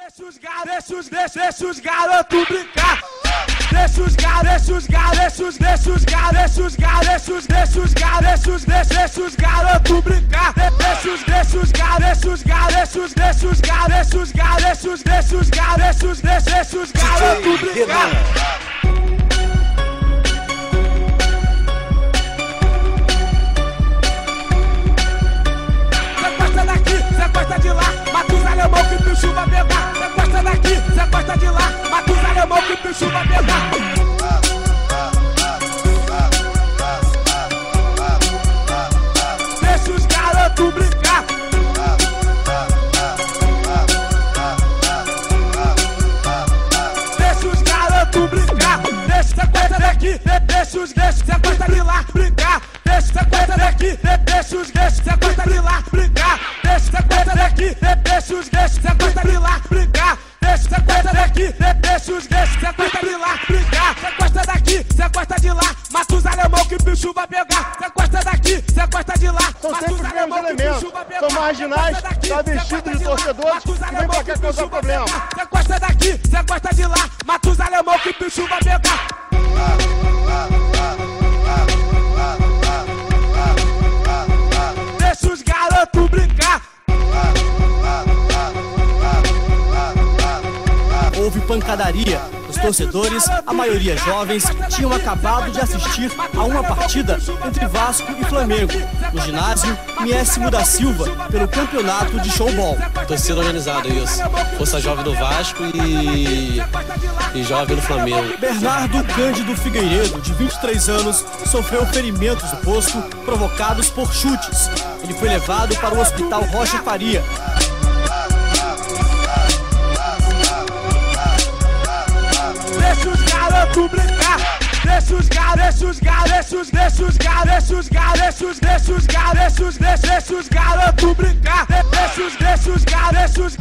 Deixa os garotos brincar. Deixa os garotos brincar. Deixa os garotos brincar. Cê gosta daqui, cê gosta de lá, mata os alemão que o bicho vai pegar. Cê gosta daqui, cê gosta de lá, mata os alemão que o bicho vai pegar. Deixa os garotos brincar. Deixa os garotos brincar. Cê gosta daqui, cê gosta de lá brincar. Cê gosta daqui, cê gosta de lá brincar. Cê gosta daqui, cê gosta de lá brincar. Cê gosta daqui, cê gosta de lá brincar. Cê gosta daqui, cê gosta de lá, mata os alemão que o bicho vai pegar. Cê gosta daqui, cê gosta de lá, mata os alemão que o bicho vai pegar. São marginais, tá vestido de torcedores que vem pra cá causar problema. Cê gosta daqui, cê gosta de lá, mata os alemão que o bicho vai pegar. Deixa os garotos brincar. Houve pancadaria. Os torcedores, a maioria jovens, tinham acabado de assistir a uma partida entre Vasco e Flamengo, no ginásio Miécimo da Silva, pelo campeonato de showball. Torcida organizada, isso. Força jovem do Vasco e jovem do Flamengo. Bernardo Cândido Figueiredo, de 23 anos, sofreu ferimentos no rosto provocados por chutes. Ele foi levado para o Hospital Rocha Faria. Deixa os garotos brincar. Deixa os garotos brincar.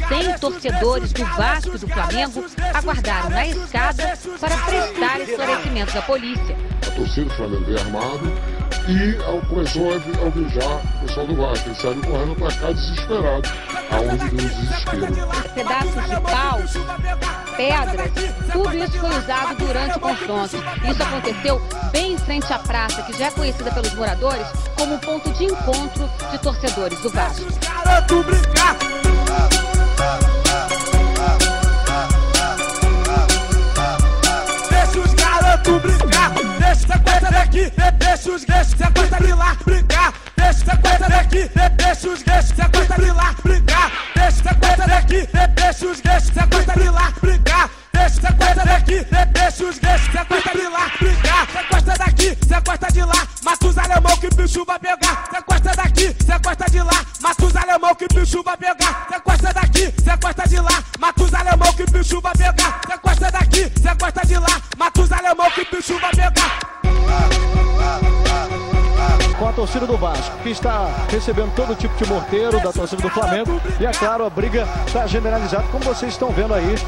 100 torcedores do Vasco e do Flamengo aguardaram na escada para prestar esclarecimentos à polícia. A torcida do Flamengo veio armado e começou a alvejar o pessoal do Vasco. Eles saíram correndo para cá desesperado, aonde deu o desespero. Pedaços de pau, pedras, tudo isso foi usado durante o confronto. Isso aconteceu bem em frente à praça, que já é conhecida pelos moradores como um ponto de encontro de torcedores do Vasco. Deixa os garotos brincar. Cê gosta daqui, cê gosta de lá brincar. Cê gosta daqui, cê gosta de lá brincar. Cê gosta daqui, cê gosta de lá brincar. Cê gosta daqui, cê gosta de lá brincar. Cê gosta daqui, cê gosta de lá, mata os alemão que o bicho vai pegar. Cê gosta daqui, cê gosta de lá, mata os alemão que o bicho vai pegar. Cê gosta daqui, cê gosta de lá, mata os alemão que o bicho vai pegar. Cê gosta daqui, cê gosta de lá, mata os alemão que o bicho vai pegar. Com a torcida do Vasco, que está recebendo todo tipo de morteiro da torcida do Flamengo. E é claro, a briga está generalizada, como vocês estão vendo aí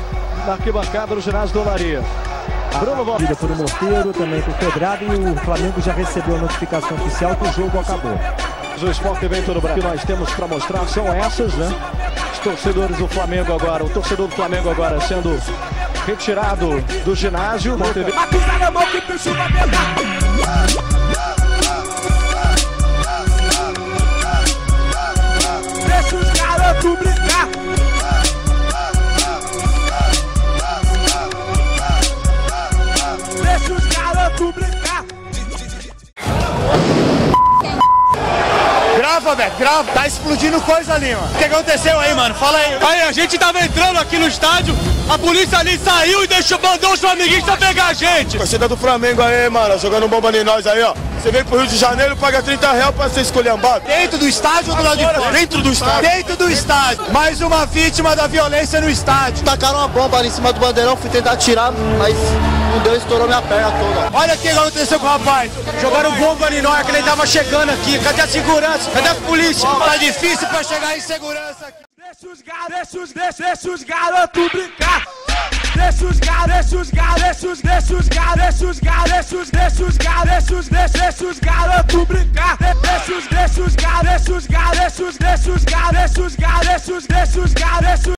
na arquibancada do ginásio do Olaria. Bruno Valdir por um morteiro, também por pedrada, e o Flamengo já recebeu a notificação oficial que o jogo acabou. O Sport TV em todo o Brasil que nós temos para mostrar são essas, né? Os torcedores do Flamengo agora, o torcedor do Flamengo agora sendo retirado do ginásio. Mata os alemão que o bicho vai pegar. Deixa os garotos brincar. Deixa os garotos brincar. Grava, velho, grava. Tá explodindo coisa ali, mano. O que aconteceu aí, mano? Fala aí. Aí, a gente tava entrando aqui no estádio, a polícia ali saiu e mandou os flamenguistas pegar a gente. Torcida do Flamengo aí, mano, jogando bomba em nós aí, ó. Você vem pro Rio de Janeiro, paga R$30 pra ser esculhambado. Dentro do estádio ou do lado de fora? Dentro do estádio. Dentro do estádio. Mais uma vítima da violência no estádio. Tacaram uma bomba ali em cima do bandeirão, fui tentar tirar, mas não deu, estourou minha perna toda. Olha o que aconteceu com o rapaz. Jogaram bomba em nós, que ele tava chegando aqui. Cadê a segurança? Cadê a polícia? Tá difícil pra chegar em segurança aqui. Deixa os garotos brincar. Deixa os garotos brincar. Deixa os garotos